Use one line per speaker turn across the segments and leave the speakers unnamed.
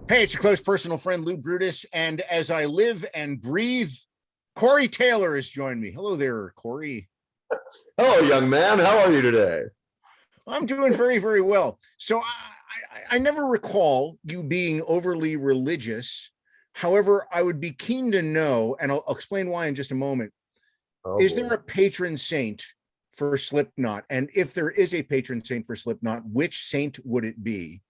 Hey, it's your close personal friend, Lou Brutus. And as I live and breathe, Corey Taylor has joined me. Hello there, Corey.
Hello, young man. How are you today?
I'm doing very, very well. So I never recall you being overly religious. However, I would be keen to know, and I'll explain why in just a moment.
Oh
Is
boy.
there a patron saint for Slipknot? And if there is a patron saint for Slipknot, which saint would it be?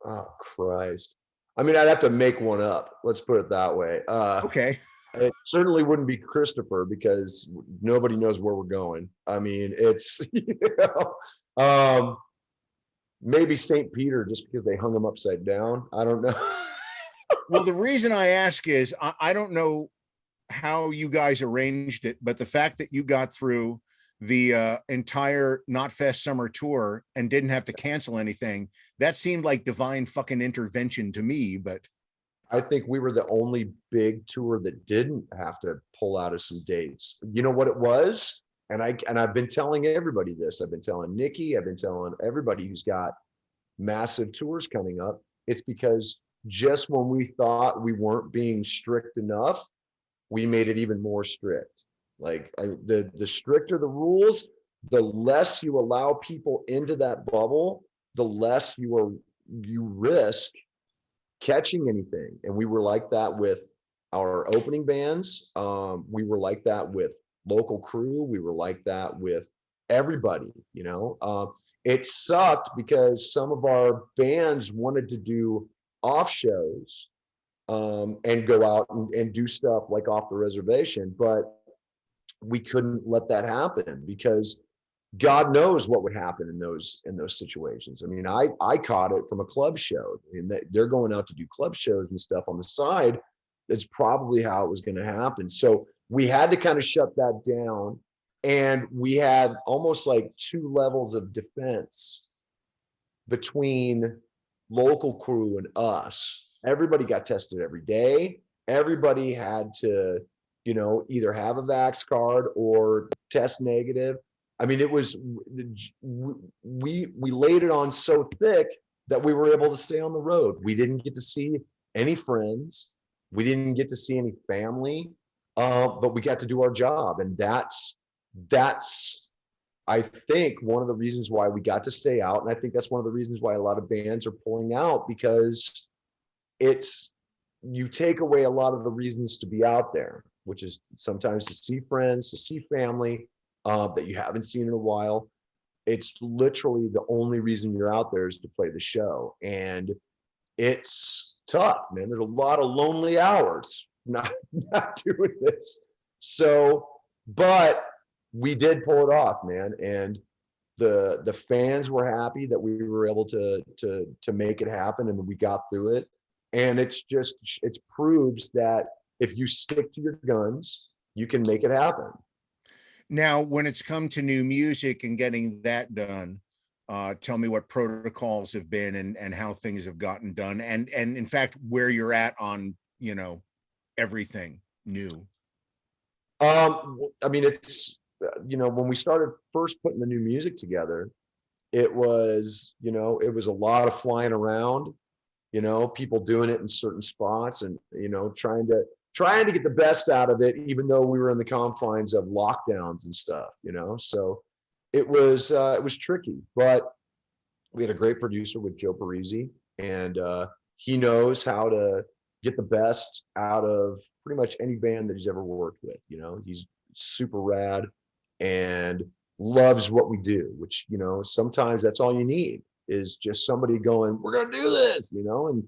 Oh Christ. I mean, I'd have to make one up. Let's put it that way.
Okay.
It certainly wouldn't be Christopher because nobody knows where we're going. I mean, it's maybe Saint Peter just because they hung him upside down. I don't know.
Well, the reason I ask is I don't know how you guys arranged it, but the fact that you got through the entire Knotfest summer tour and didn't have to cancel anything, that seemed like divine fucking intervention to me. But
I think we were the only big tour that didn't have to pull out of some dates. You know what it was? And I've been telling everybody this. I've been telling Nikki, I've been telling everybody who's got massive tours coming up. It's because just when we thought we weren't being strict enough, we made it even more strict. The stricter the rules, the less you allow people into that bubble, the less you risk catching anything. And we were like that with our opening bands. We were like that with local crew. We were like that with everybody. It sucked because some of our bands wanted to do off shows and go out and do stuff like off the reservation, but we couldn't let that happen because God knows what would happen in those situations. I mean, I caught it from a club show. I mean, they're going out to do club shows and stuff on the side. That's probably how it was going to happen. So we had to kind of shut that down, and we had almost like two levels of defense between local crew and us. Everybody got tested every day. Everybody had to, either have a vax card or test negative. I mean, it was we laid it on so thick that we were able to stay on the road. We didn't get to see any friends. We didn't get to see any family, but we got to do our job, and that's I think one of the reasons why we got to stay out, and I think that's one of the reasons why a lot of bands are pulling out, because you take away a lot of the reasons to be out there, which is sometimes to see friends, to see family that you haven't seen in a while. It's literally the only reason you're out there is to play the show. And it's tough, man. There's a lot of lonely hours not doing this. So, but we did pull it off, man. And the fans were happy that we were able to make it happen, and we got through it. And it proves that if you stick to your guns, you can make it happen.
now, when it's come to new music and getting that done, tell me what protocols have been and how things have gotten done, and in fact where you're at on everything new.
I mean, it's when we started first putting the new music together, it was a lot of flying around, people doing it in certain spots, and trying to get the best out of it, even though we were in the confines of lockdowns and stuff, so it was tricky. But we had a great producer with Joe Parisi, and he knows how to get the best out of pretty much any band that he's ever worked with. He's super rad and loves what we do, which sometimes that's all you need, is just somebody going, we're gonna do this, and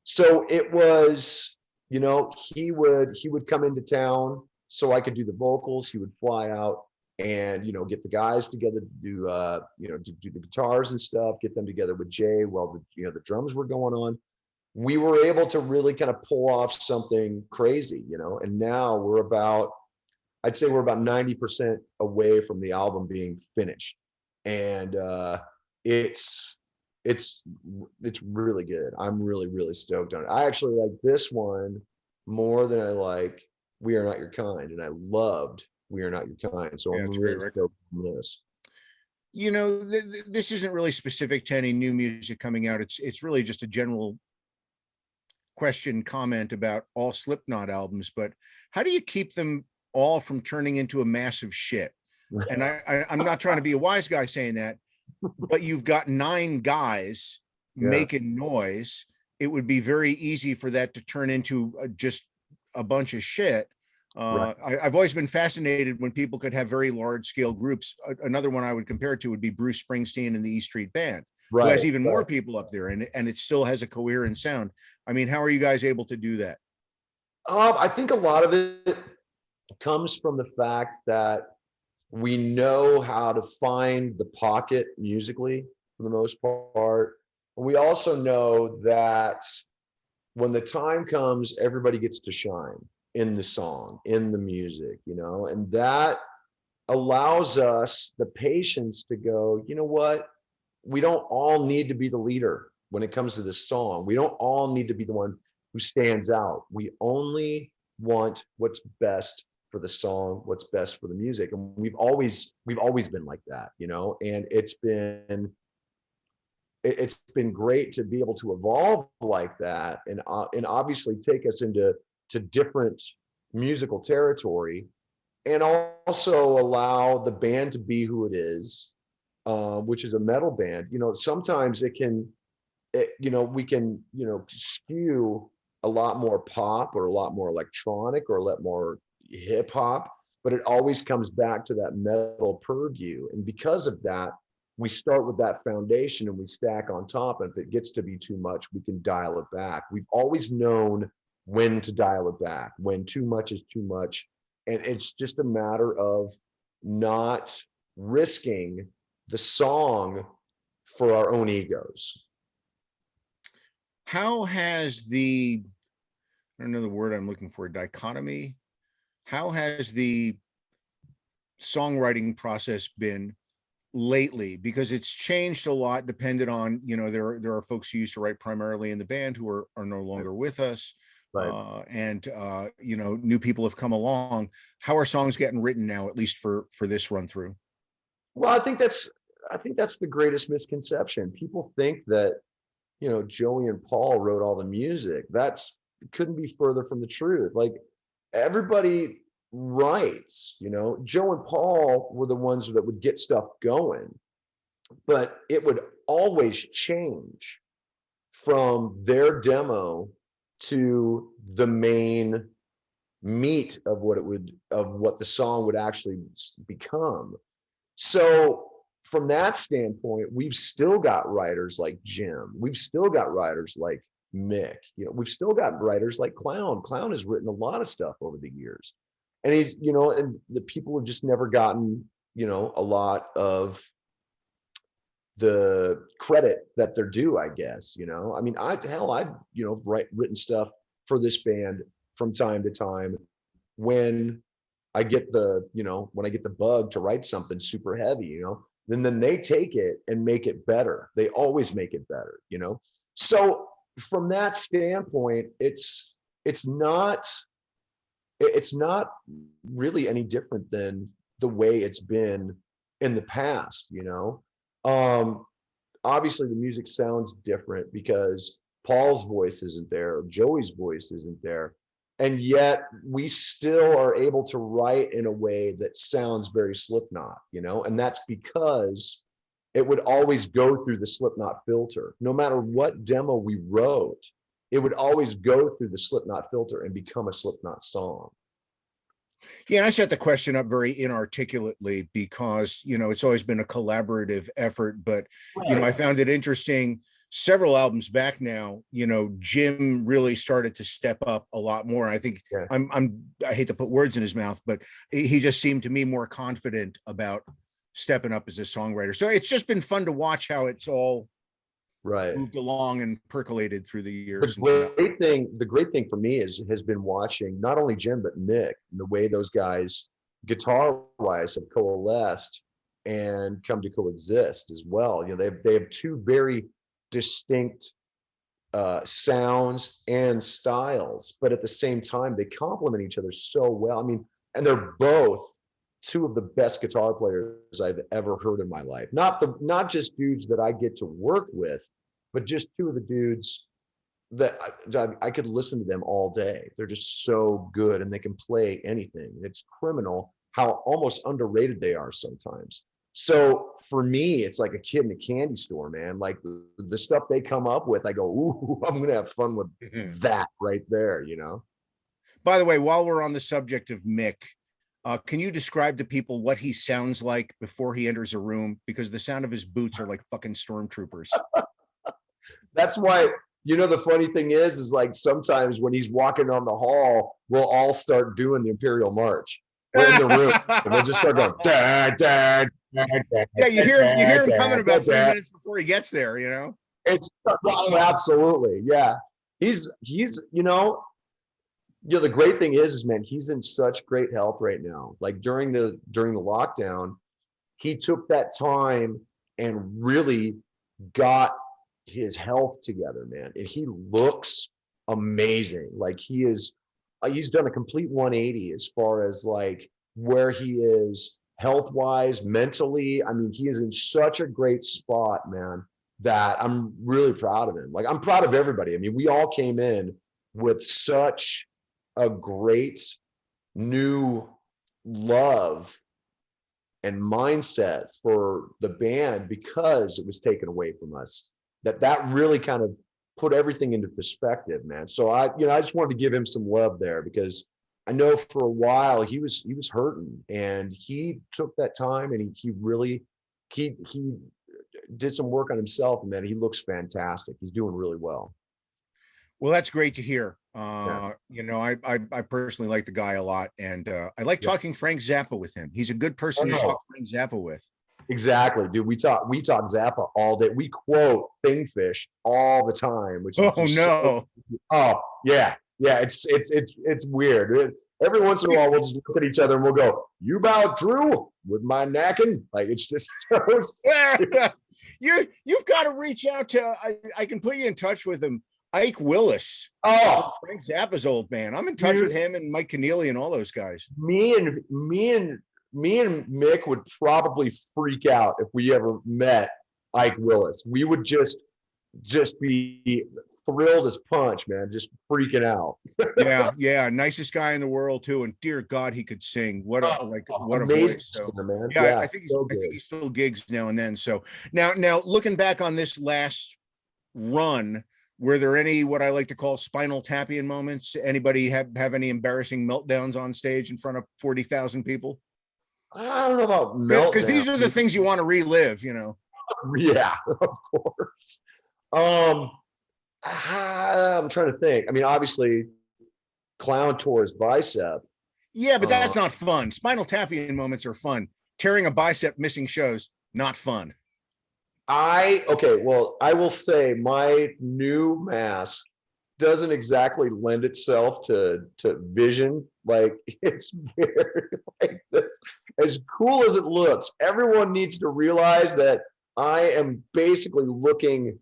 so it was, he would come into town so I could do the vocals. He would fly out and get the guys together to do to do the guitars and stuff, get them together with Jay while the drums were going on. We were able to really kind of pull off something crazy, and now I'd say we're about 90% away from the album being finished. And it's really good. I'm really, really stoked on it. I actually like this one more than I like We Are Not Your Kind, and I loved We Are Not Your Kind. So I'm really stoked on this.
This isn't really specific to any new music coming out. It's really just a general question comment about all Slipknot albums, but how do you keep them all from turning into a massive shit? And I'm not trying to be a wise guy saying that, but you've got 9 guys making noise. It would be very easy for that to turn into just a bunch of shit. I've always been fascinated when people could have very large scale groups. Another one I would compare it to would be Bruce Springsteen and the E Street Band, who has even more people up there, and it still has a coherent sound. I mean, how are you guys able to do that?
I think a lot of it comes from the fact that we know how to find the pocket musically for the most part. And we also know that when the time comes, everybody gets to shine in the song, in the music, you know, and that allows us the patience to go, you know what? We don't all need to be the leader when it comes to this song. We don't all need to be the one who stands out. We only want what's best for the song, what's best for the music. And we've always been like that, you know, and it's been great to be able to evolve like that and obviously take us into different musical territory, and also allow the band to be who it is, which is a metal band. You know, sometimes we can skew a lot more pop or a lot more electronic or a lot more hip hop, but it always comes back to that metal purview. And because of that, we start with that foundation and we stack on top. And if it gets to be too much, we can dial it back. We've always known when to dial it back, when too much is too much. And it's just a matter of not risking the song for our own egos.
How has I don't know the word I'm looking for, dichotomy? How has the songwriting process been lately? Because it's changed a lot depending on, you know, there are folks who used to write primarily in the band who are no longer with us. And you know, new people have come along. How are songs getting written now, at least for this run through?
Well, I think that's the greatest misconception. People think that, you know, Joey and Paul wrote all the music. Couldn't be further from the truth. Like, everybody writes, you know. Joe and Paul were the ones that would get stuff going, but it would always change from their demo to the main meat of what the song would actually become. So from that standpoint, we've still got writers like Jim. We've still got writers like Mick. You know, we've still got writers like Clown. Clown has written a lot of stuff over the years. And he's, you know, and the people have just never gotten, you know, a lot of the credit that they're due, I guess. You know, I mean, I've you know, written stuff for this band from time to time when I get the bug to write something super heavy, you know, then they take it and make it better. They always make it better, you know? So from that standpoint, it's not really any different than the way it's been in the past, you know? Obviously the music sounds different because Paul's voice isn't there, Joey's voice isn't there. And yet we still are able to write in a way that sounds very Slipknot, you know? And that's because it would always go through the Slipknot filter. No matter what demo we wrote, it would always go through the Slipknot filter and become a Slipknot song.
Yeah, and I set the question up very inarticulately because, you know, it's always been a collaborative effort, but, you know, I found it interesting. Several albums back now, you know, Jim really started to step up a lot more. I think I hate to put words in his mouth, but he just seemed to me more confident about stepping up as a songwriter. So it's just been fun to watch how it's all moved along and percolated through the years.
The great thing for me has been watching not only Jim but Mick, and the way those guys guitar wise have coalesced and come to coexist as well. You know, they have two very distinct sounds and styles, but at the same time they complement each other so well. I mean, and they're both two of the best guitar players I've ever heard in my life. Not just dudes that I get to work with, but just two of the dudes that I could listen to them all day. They're just so good, and they can play anything. It's criminal how almost underrated they are sometimes. So for me, it's like a kid in a candy store, man. Like the stuff they come up with, I go, ooh, I'm gonna have fun with that right there, you know?
By the way, while we're on the subject of Mick, can you describe to people what he sounds like before he enters a room? Because the sound of his boots are like fucking stormtroopers.
That's why, the funny thing is like sometimes when he's walking on the hall, we'll all start doing the Imperial March. We're in the room and we'll just start going, da, da, da, da,
Yeah, you hear him
da,
coming about 3
da.
minutes before he gets there, you know?
It's absolutely, yeah. He's the great thing is man, he's in such great health right now. Like during the lockdown, he took that time and really got his health together, man. And he looks amazing. Like he's done a complete 180 as far as like where he is health wise, mentally. I mean, he is in such a great spot, man, that I'm really proud of him. Like I'm proud of everybody. I mean, we all came in with such a great new love and mindset for the band because it was taken away from us. That really kind of put everything into perspective, man. So I just wanted to give him some love there because I know for a while he was hurting, and he took that time and he really he did some work on himself, and man, he looks fantastic. He's doing really well.
Well, that's great to hear.
Yeah.
I personally like the guy a lot, and I like talking Frank Zappa with him. He's a good person to talk Frank Zappa with.
Exactly, dude. We talk Zappa all day. We quote Thingfish all the time, which is oh yeah. It's weird. Every once in a while, we'll just look at each other and we'll go, "You about Drew with my knacking?" Like it's just so.
You've got to reach out to. I can put you in touch with him. Ike Willis.
Oh,
Frank Zappa's old man. I'm in touch with him and Mike Keneally and all those guys.
Me and Mick would probably freak out if we ever met Ike Willis. We would just be thrilled as punch, man, just freaking out.
yeah, nicest guy in the world too, and dear God, he could sing. What a
amazing
voice! So,
man.
Yeah, I think he still gigs now and then. So now looking back on this last run, were there any what I like to call spinal tapian moments? Anybody have any embarrassing meltdowns on stage in front of 40,000 people?
I don't know about meltdown,
because these are the things you want to relive, you know.
Yeah, of course. I'm trying to think. I mean, obviously, Clown tore his bicep.
Yeah, but that's not fun. Spinal tapian moments are fun. Tearing a bicep, missing shows, not fun.
I will say my new mask doesn't exactly lend itself to vision. Like it's very like this. As cool as it looks, everyone needs to realize that I am basically looking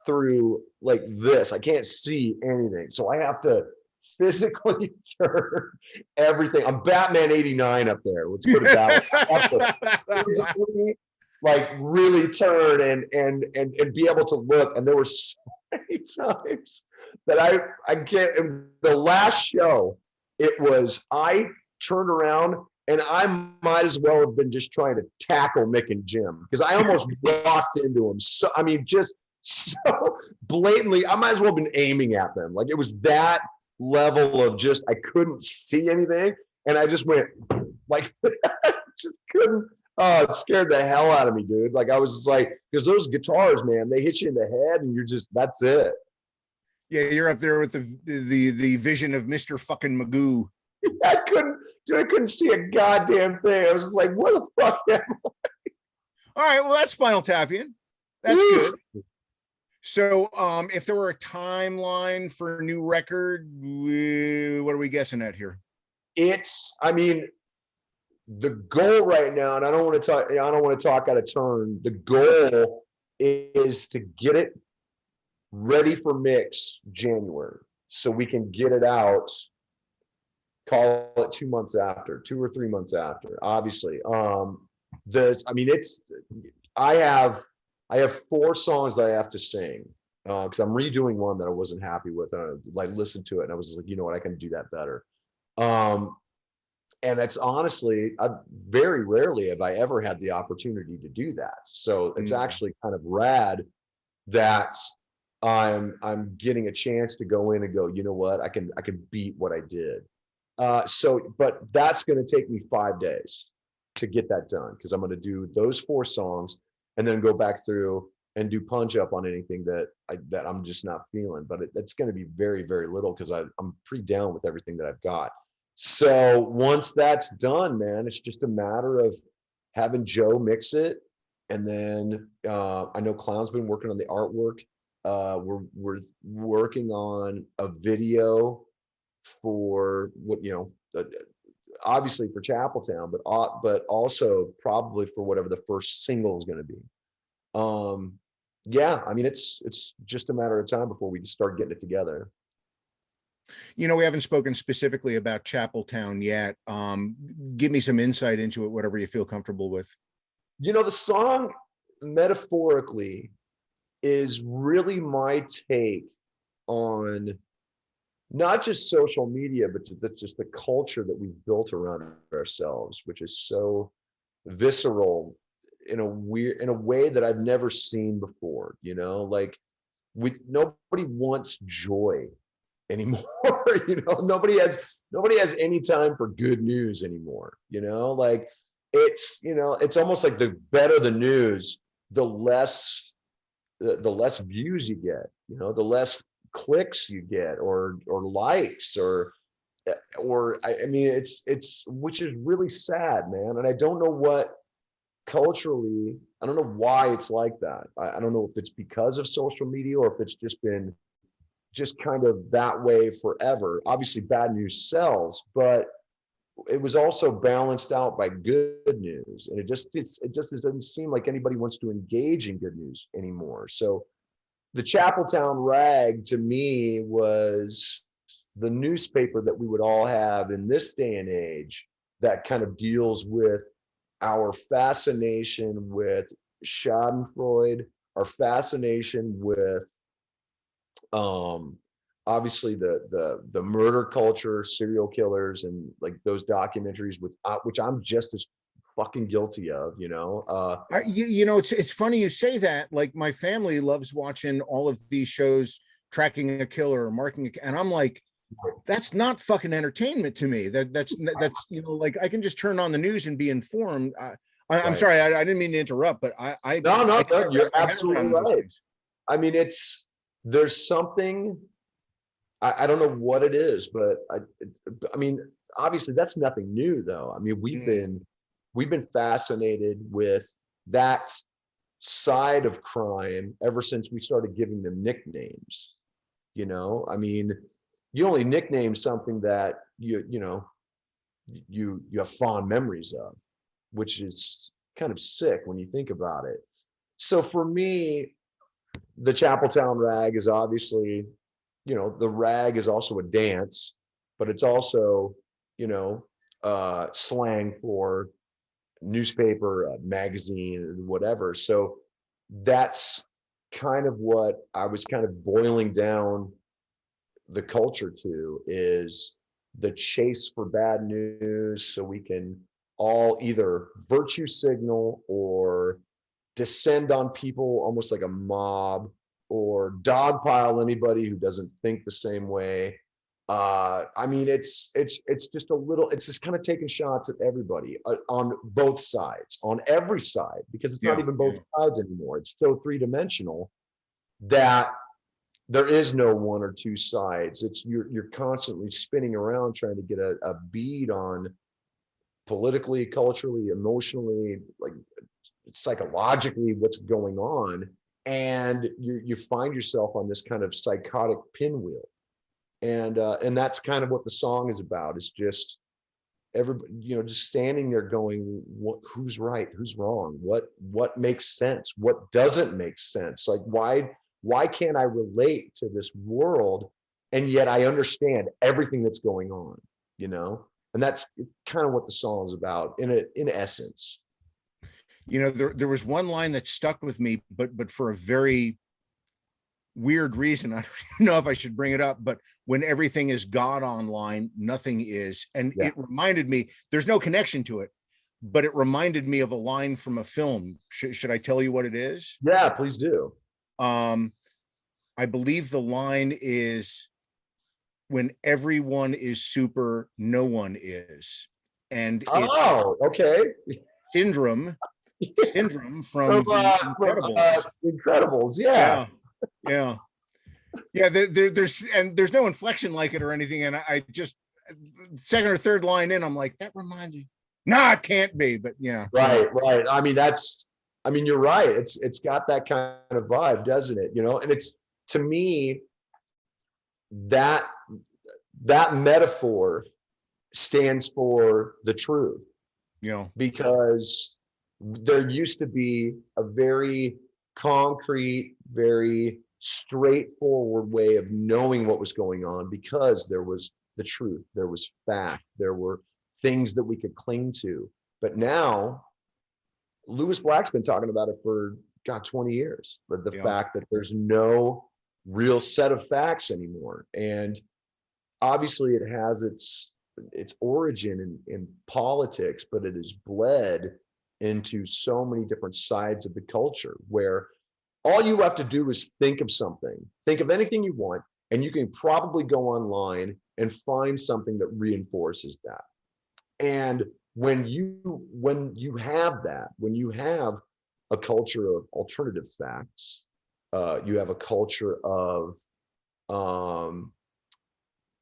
through like this. I can't see anything. So I have to physically turn everything. I'm Batman 89 up there. Let's put it that way. I have to physically like really turn and be able to look. And there were so many times that I can't. In the last show, it was I turned around and I might as well have been just trying to tackle Mick and Jim because I almost walked into them. So I mean, just so blatantly, I might as well have been aiming at them. Like it was that level of just I couldn't see anything, and I just went like just couldn't. Oh, it scared the hell out of me, dude. Like I was just like, because those guitars, man, they hit you in the head, and you're just that's it.
Yeah, you're up there with the vision of Mr. fucking Magoo.
I couldn't see a goddamn thing. I was just like, what the fuck am I?
All right, well, that's spinal tapian. That's good. So, if there were a timeline for a new record, what are we guessing at here?
I mean, the goal right now, and I don't want to talk out of turn. The goal is to get it ready for mix January, so we can get it out. Call it 2 months after, 2 or 3 months after. Obviously, I have 4 songs that I have to sing, because I'm redoing one that I wasn't happy with. And I like listened to it and I was like, you know what, I can do that better. And it's honestly, very rarely have I ever had the opportunity to do that. So it's actually kind of rad that I'm getting a chance to go in and go, you know what, I can beat what I did. But that's going to take me 5 days to get that done, because I'm going to do those 4 songs and then go back through and do punch up on anything that I'm just not feeling. But it's going to be very, very little, because I'm pretty down with everything that I've got. So once that's done, man, it's just a matter of having Joe mix it. And then I know Clown's been working on the artwork. We're working on a video for what, obviously for Chapeltown, but also probably for whatever the first single is going to be. Yeah, I mean, it's just a matter of time before we just start getting it together.
We haven't spoken specifically about Chapeltown yet. Give me some insight into it, whatever you feel comfortable with.
The song metaphorically is really my take on not just social media, but just the culture that we've built around ourselves, which is so visceral in a way that I've never seen before. Like nobody wants joy anymore. Nobody has any time for good news anymore. Like it's almost like the better the news, the less views you get, the less clicks you get or likes or I mean it's which is really sad, man. And I don't know what culturally, I don't know why it's like that. I don't know if it's because of social media or if it's just been just kind of that way forever. Obviously bad news sells, but it was also balanced out by good news. And it just doesn't seem like anybody wants to engage in good news anymore. So the Chapeltown Rag to me was the newspaper that we would all have in this day and age that kind of deals with our fascination with Schadenfreude, our fascination with obviously the murder culture, serial killers, and like those documentaries which I'm just as fucking guilty of.
It's funny you say that. Like my family loves watching all of these shows, tracking a killer or marking and I'm like, that's not fucking entertainment to me. That's like I can just turn on the news and be informed. I'm sorry, I didn't mean to interrupt, but
no, you're absolutely right. I mean, there's something, I don't know what it is, but I mean, obviously that's nothing new though. I mean, we've been fascinated with that side of crime ever since we started giving them nicknames. I mean, you only nickname something that you have fond memories of, which is kind of sick when you think about it. So for me, the Chapeltown Rag is obviously, the rag is also a dance, but it's also, slang for newspaper, magazine, whatever. So that's kind of what I was kind of boiling down the culture to, is the chase for bad news, so we can all either virtue signal or descend on people almost like a mob, or dogpile anybody who doesn't think the same way. I mean, it's just a little, it's just kind of taking shots at everybody on both sides, on every side, because it's not even both sides anymore. It's so three-dimensional that there is no one or two sides. It's you're constantly spinning around trying to get a bead on politically, culturally, emotionally, like psychologically what's going on, and you find yourself on this kind of psychotic pinwheel, and that's kind of what the song is about. It's just everybody, just standing there going, who's right, who's wrong, what makes sense, what doesn't make sense, like why can't I relate to this world, and yet I understand everything that's going on, and that's kind of what the song is about in essence.
There was one line that stuck with me, but for a very weird reason, I don't even know if I should bring it up, but when everything is God online, nothing is. And
Yeah.
it reminded me, there's no connection to it, but it reminded me of a line from a film. Should I tell you what it is?
Yeah, please do.
I believe the line is, when everyone is super, no one is. And it's
Okay.
Syndrome from
From,
the Incredibles.
Incredibles, yeah.
Yeah. There's no inflection like it or anything. And I just, second or third line in, I'm like, that reminds you. No, it can't be, but yeah.
Right. I mean, you're right. It's got that kind of vibe, doesn't it? And it's, to me, that metaphor stands for the truth. Because there used to be a very concrete, very straightforward way of knowing what was going on, because there was the truth, there was fact, there were things that we could cling to. But now, Lewis Black's been talking about it for 20 years, the fact that there's no real set of facts anymore. And obviously it has its origin in politics, but it is bled into so many different sides of the culture, where all you have to do is think of anything you want, and you can probably go online and find something that reinforces that. And when you have that, when you have a culture of alternative facts, you have a culture of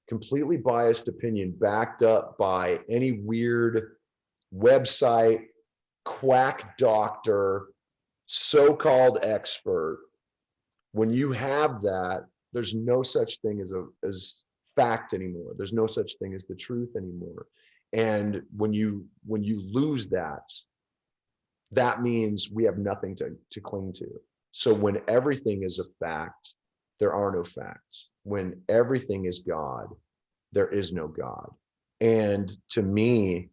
completely biased opinion backed up by any weird website, quack doctor, so-called expert. When you have that, there's no such thing as fact anymore. There's no such thing as the truth anymore. And when you lose that, that means we have nothing to cling to. So when everything is a fact, there are no facts. When everything is God, there is no God. And to me,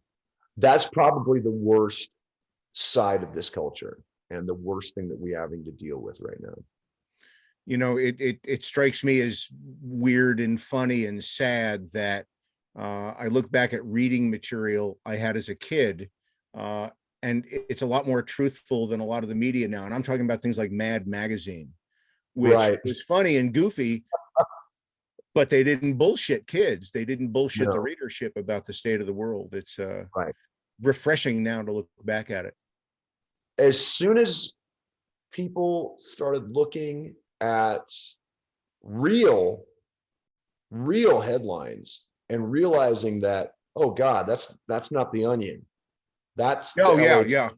that's probably the worst side of this culture, and the worst thing that we're having to deal with right now.
It strikes me as weird and funny and sad that I look back at reading material I had as a kid, and it's a lot more truthful than a lot of the media now. And I'm talking about things like Mad Magazine, which was funny and goofy, but they didn't bullshit kids. They didn't bullshit the readership about the state of the world. It's refreshing now to look back at it.
As soon as people started looking at real headlines and realizing that, oh God, that's not the Onion. That's
yeah.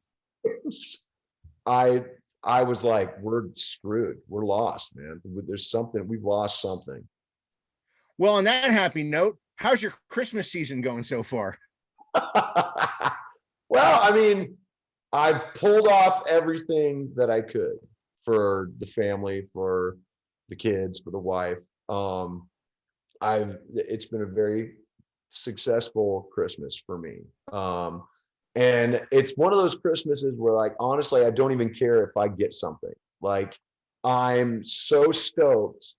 I was like, we're screwed. We're lost, man. We've lost something.
Well, on that happy note, how's your Christmas season going so far?
Well, I mean, I've pulled off everything that I could for the family, for the kids, for the wife. It's been a very successful Christmas for me. And it's one of those Christmases where, like, honestly, I don't even care if I get something. Like, I'm so stoked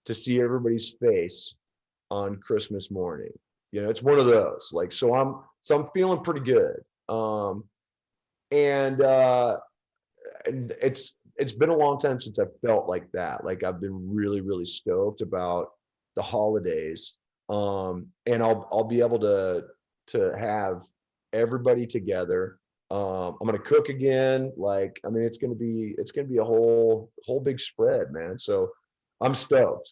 to see everybody's face on Christmas morning. It's one of those. Like, so I'm feeling pretty good. And it's been a long time since I felt like that. Like, I've been really, really stoked about the holidays. And I'll be able to have everybody together. I'm gonna cook again. Like, I mean, it's gonna be a whole big spread, man. So I'm stoked.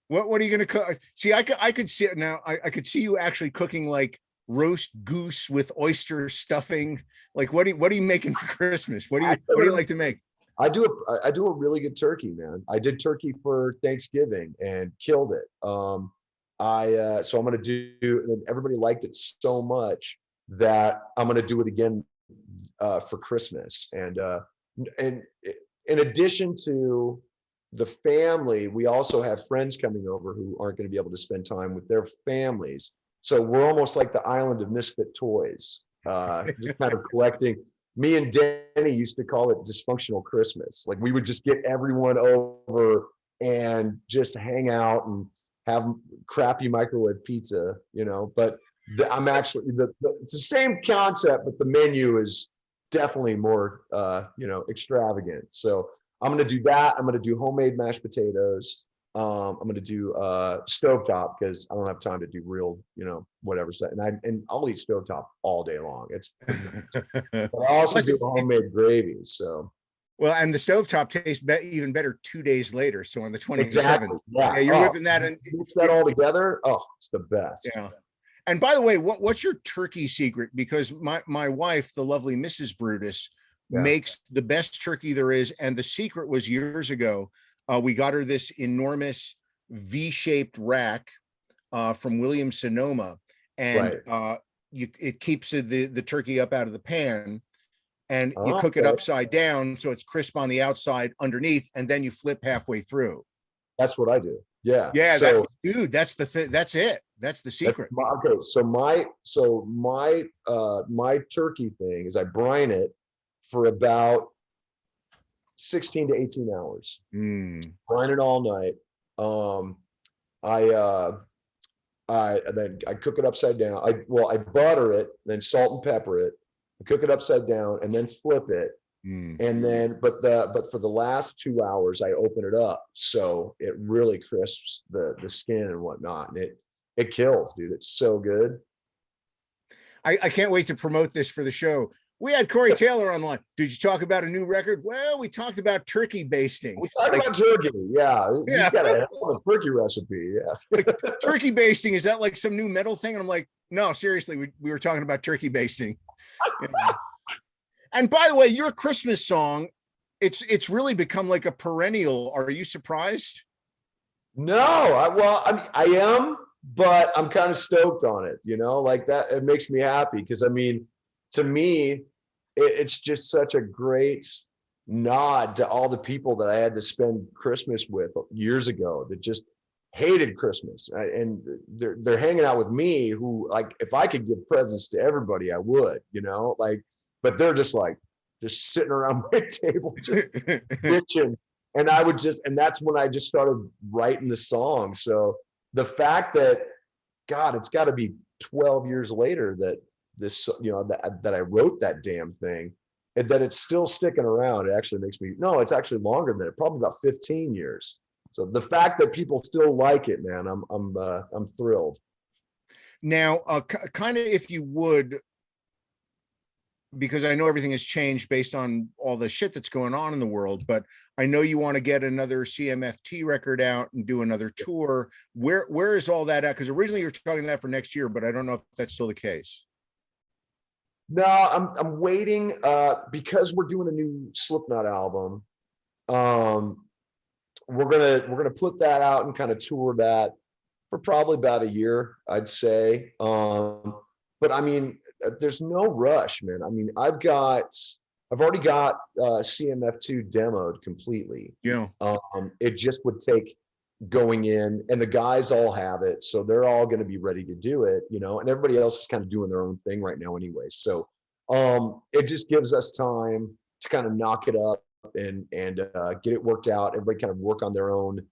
What are you gonna cook? See, I could see it now. I could see you actually cooking like roast goose with oyster stuffing. Like, what are you making for Christmas? What do you like to make?
I do a really good turkey, man. I did turkey for Thanksgiving and killed it. So I'm gonna do, and everybody liked it so much that I'm gonna do it again for Christmas. And in addition to the family, we also have friends coming over who aren't going to be able to spend time with their families. So we're almost like the island of misfit toys, just kind of collecting. Me and Danny used to call it dysfunctional Christmas. Like, we would just get everyone over and just hang out and have crappy microwave pizza, you know. But I'm actually it's the same concept, but the menu is definitely more you know, extravagant. So I'm gonna do that. I'm gonna do homemade mashed potatoes. I'm gonna do stovetop because I don't have time to do real, you know, whatever. And I'll eat stovetop all day long. It's but I also do homemade gravy. So
well, and the stovetop tastes even better 2 days later. So on the 27th,
exactly.
yeah, you're whipping that and
mix that all together. Oh, it's the best.
Yeah. And by the way, what's your turkey secret? Because my wife, the lovely Mrs. Brutus, makes the best turkey there is. And the secret was years ago. We got her this enormous V-shaped rack from Williams Sonoma, and it keeps the turkey up out of the pan, and you cook it upside down so it's crisp on the outside underneath, and then you flip halfway through.
That's what I do. Yeah.
Yeah. So, dude, that's the thing. That's it. That's the secret.
Okay. So my turkey thing is I brine it for about 16 to 18 hours. Brine it all night. Then I cook it upside down. I butter it, then salt and pepper it, cook it upside down, and then flip it. And then, but for the last 2 hours, I open it up so it really crisps the skin and whatnot, and it kills, dude. It's so good.
I can't wait to promote this for the show. We had Corey Taylor online. Did you talk about a new record? Well, we talked about turkey basting.
We talked about turkey. Yeah. He's got a turkey recipe. Yeah.
Like, turkey basting, is that like some new metal thing? And I'm like, no, seriously, we were talking about turkey basting. You know? And by the way, your Christmas song, it's really become like a perennial. Are you surprised?
No, I am, but I'm kind of stoked on it, you know, like that. It makes me happy because, I mean, to me, it's just such a great nod to all the people that I had to spend Christmas with years ago that just hated Christmas. And they're hanging out with me, who, like, if I could give presents to everybody, I would, you know, like, but they're just sitting around my table, just bitching. And and that's when I just started writing the song. So the fact that, God, it's got to be 12 years later that this, you know, that I wrote that damn thing, and that it's still sticking around. It actually makes me, no, it's actually longer than it, probably about 15 years. So the fact that people still like it, man, I'm thrilled.
Now, kind of, if you would, because I know everything has changed based on all the shit that's going on in the world, but I know you want to get another CMFT record out and do another tour. Where is all that at? Because originally you were talking that for next year, but I don't know if that's still the case.
No, I'm waiting because we're doing a new Slipknot album. We're gonna put that out and kind of tour that for probably about a year, I'd say. But I mean, there's no rush, man. I mean, I've already got CMF2 demoed completely.
Yeah.
It just would take going in, and the guys all have it, so they're all going to be ready to do it, you know, and everybody else is kind of doing their own thing right now anyway. So it just gives us time to kind of knock it up and get it worked out. Everybody kind of work on their own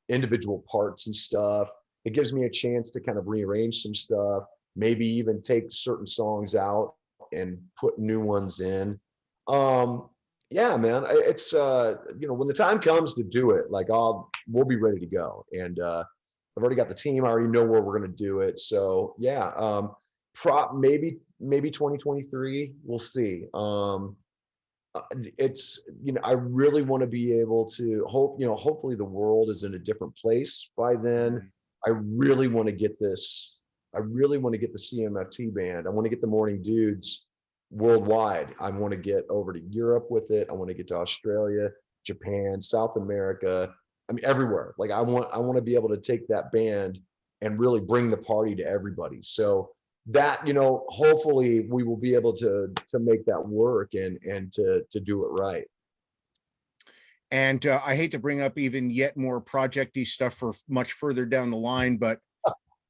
individual parts and stuff. It gives me a chance to kind of rearrange some stuff, maybe even take certain songs out and put new ones in. Yeah, man, it's you know, when the time comes to do it, like, we'll be ready to go. And I've already got the team. I already know where we're going to do it. So yeah, maybe 2023, we'll see. It's, you know, I really want to be able to hopefully the world is in a different place by then. I really want to get the CMFT band. I want to get the Morning Dudes worldwide. I want to get over to Europe with it. I want to get to Australia, Japan, South America. I mean, everywhere. Like, I want to be able to take that band and really bring the party to everybody. So that, you know, hopefully we will be able to make that work and to do it right.
And I hate to bring up even yet more projecty stuff for much further down the line, but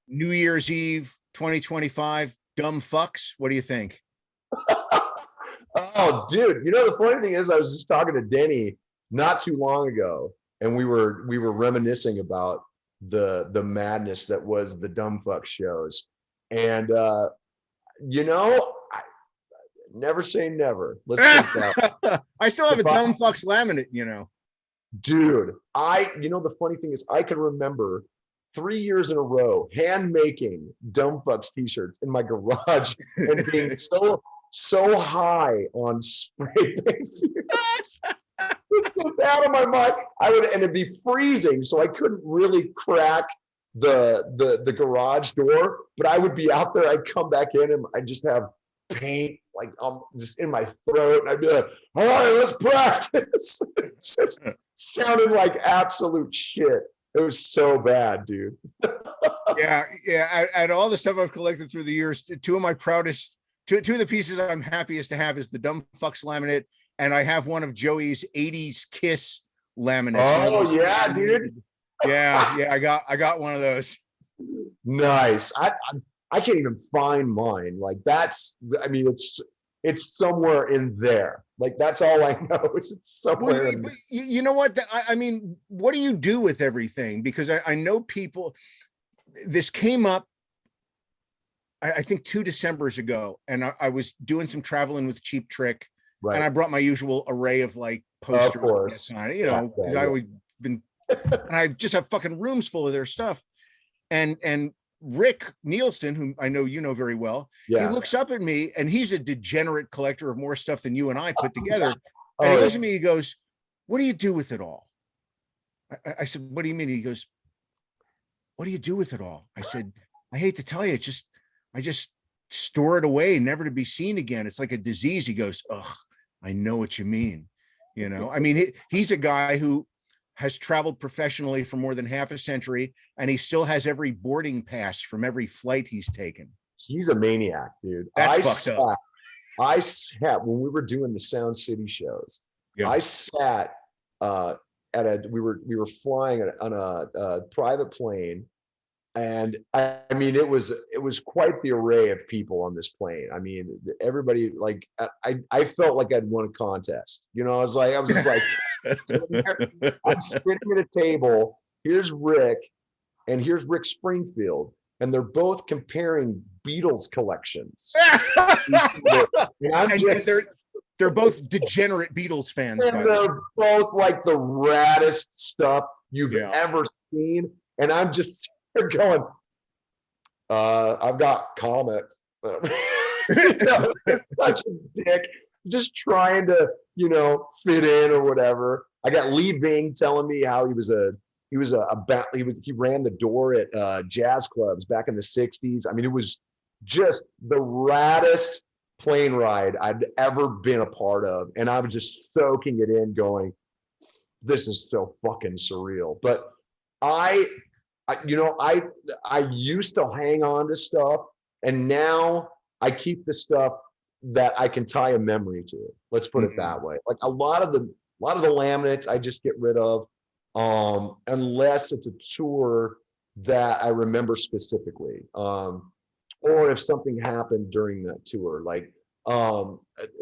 New Year's Eve 2025, Dumb Fucks, what do you think?
Oh, dude, you know, the funny thing is, I was just talking to Denny not too long ago, and we were reminiscing about the madness that was the Dumb Fuck shows. And you know, never say never. Let's take that.
I still have a Dumb Fucks laminate, you know.
Dude, you know, the funny thing is I can remember 3 years in a row hand making Dumb Fucks t-shirts in my garage and being so high on spray paint fumes. It's out of my mind. And it'd be freezing, so I couldn't really crack the garage door, but I would be out there. I'd come back in and I'd just have paint like just in my throat, and I'd be like, all right, let's practice. It just sounded like absolute shit. It was so bad, dude.
Yeah. At all the stuff I've collected through the years, two of the pieces I'm happiest to have is the Dumb Fucks laminate, and I have one of Joey's 80s Kiss laminates.
Oh yeah, dude.
Yeah, I got one of those.
Nice. I can't even find mine. Like I mean, it's somewhere in there. Like that's all I know is it's somewhere.
Well, you know what? I mean, what do you do with everything? Because I know people. This came up, I think 2 Decembers ago, and I was doing some traveling with Cheap Trick, right, and I brought my usual array of like posters.
Of course.
You know, because I always been, and I just have fucking rooms full of their stuff, and Rick Nielsen, whom I know you know very well, he looks up at me, and he's a degenerate collector of more stuff than you and I put together. And he looks at me, he goes, "What do you do with it all?" I said, "What do you mean?" He goes, "What do you do with it all?" I said, "I hate to tell you, I just store it away, never to be seen again. It's like a disease." He goes, "Ugh, I know what you mean." You know, I mean, he's a guy who has traveled professionally for more than half a century, and he still has every boarding pass from every flight he's taken.
He's a maniac, dude.
That's fucked up.
I sat when we were doing the Sound City shows. Yeah. I sat we were flying on a private plane, and I mean it was quite the array of people on this plane. I mean, everybody, like I felt like I'd won a contest. You know, I was just like I'm sitting at a table. Here's Rick, and here's Rick Springfield, and they're both comparing Beatles collections.
And they're both degenerate Beatles fans.
And they're both like the raddest stuff you've ever seen. And I'm just going, I've got comics. You know, such a dick, just trying to, you know, fit in or whatever. I got Lee Ving telling me how he ran the door at jazz clubs back in the 60s. I mean, it was just the raddest plane ride I'd ever been a part of. And I was just soaking it in going, this is so fucking surreal. But I used to hang on to stuff, and now I keep the stuff that I can tie a memory to. Let's put it that way. Like a lot of the laminates I just get rid of, unless it's a tour that I remember specifically, or if something happened during that tour. Like,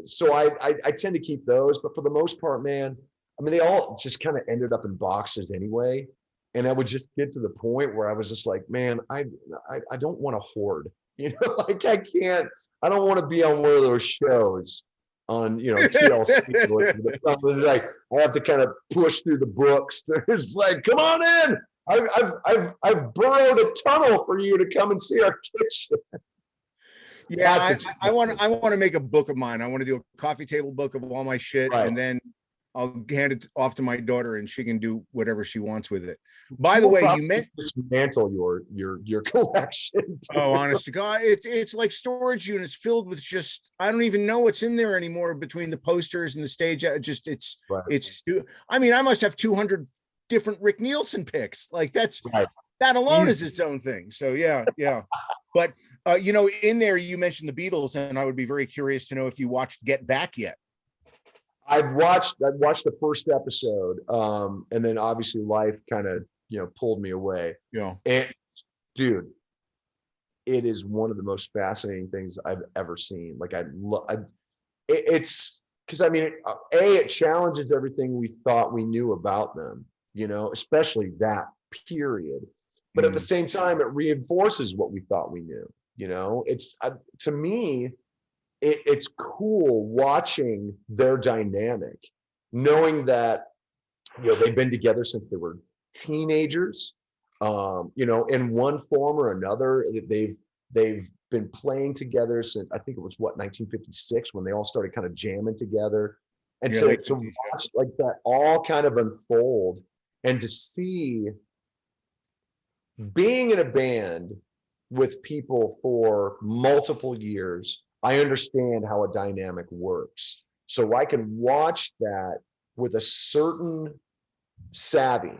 so I tend to keep those, but for the most part, man, I mean, they all just kind of ended up in boxes anyway. And I would just get to the point where I was just like, man, I don't want to hoard, you know, like I don't want to be on one of those shows on, you know, TLC. Like I have to kind of push through the books. It's like, come on in. I've burrowed a tunnel for you to come and see our kitchen.
Yeah, I want to make a book of mine. I want to do a coffee table book of all my shit, right, and then I'll hand it off to my daughter, and she can do whatever she wants with it. By the way, you meant
dismantle your collection.
Oh, honest to God, it's like storage units filled with just, I don't even know what's in there anymore between the posters and the stage. It's I mean, I must have 200 different Rick Nielsen picks. Like that alone is its own thing. So yeah. But you know, in there you mentioned the Beatles, and I would be very curious to know if you watched Get Back yet.
I've watched the first episode, and then obviously life kind of, you know, pulled me away.
Yeah.
And dude, it is one of the most fascinating things I've ever seen. Like it's because I mean, it challenges everything we thought we knew about them. especially that period. But at the same time, it reinforces what we thought we knew. It's to me, it's cool watching their dynamic, knowing that they've been together since they were teenagers. In one form or another, they've been playing together since, I think it was 1956, when they all started kind of jamming together. And to watch like that all kind of unfold, and to see being in a band with people for multiple years, I understand how a dynamic works. So I can watch that with a certain savvy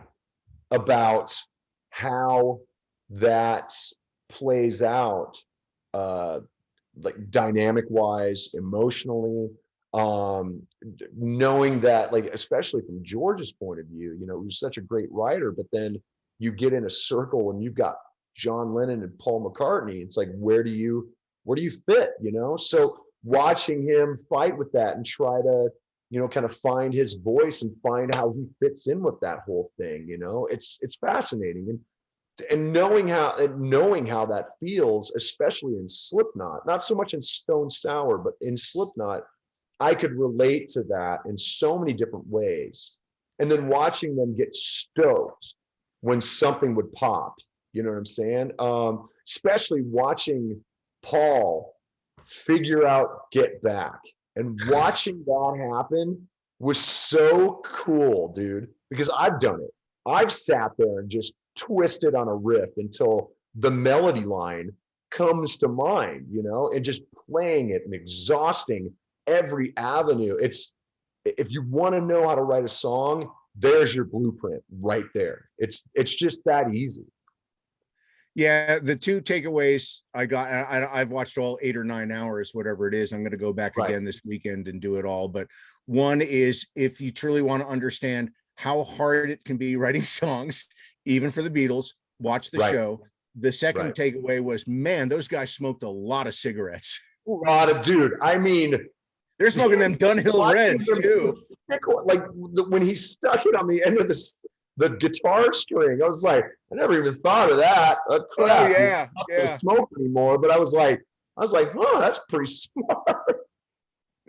about how that plays out, like dynamic wise, emotionally, knowing that, like, especially from George's point of view, he was such a great writer, but then you get in a circle and you've got John Lennon and Paul McCartney. It's like, where do you fit, So watching him fight with that and try to, kind of find his voice and find how he fits in with that whole thing, it's fascinating. And knowing how that feels, especially in Slipknot, not so much in Stone Sour, but in Slipknot, I could relate to that in so many different ways. And then watching them get stoked when something would pop, you know what I'm saying? Especially watching Paul figure out Get Back, and watching that happen was so cool, dude, because I've done it. I've sat there and just twisted on a riff until the melody line comes to mind, and just playing it and exhausting every avenue. If you want to know how to write a song, there's your blueprint right there. It's just that easy.
Yeah, the two takeaways I got, I've watched all 8 or 9 hours, whatever it is. I'm going to go back again this weekend and do it all. But one is, if you truly want to understand how hard it can be writing songs, even for the Beatles, watch the show. The second takeaway was, man, those guys smoked a lot of cigarettes.
A lot of, dude. I mean,
they're smoking them Dunhill Reds too.
Like when he stuck it on the end of the guitar string, I was like, I never even thought of that. Crap.
Oh yeah,
I don't smoke anymore, but I was like, oh, that's pretty smart.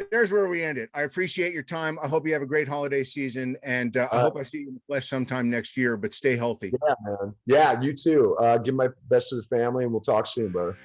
There's where we end it. I appreciate your time. I hope you have a great holiday season, and I hope I see you in the flesh sometime next year. But stay healthy.
Yeah, man. Yeah, you too. Give my best to the family, and we'll talk soon, brother.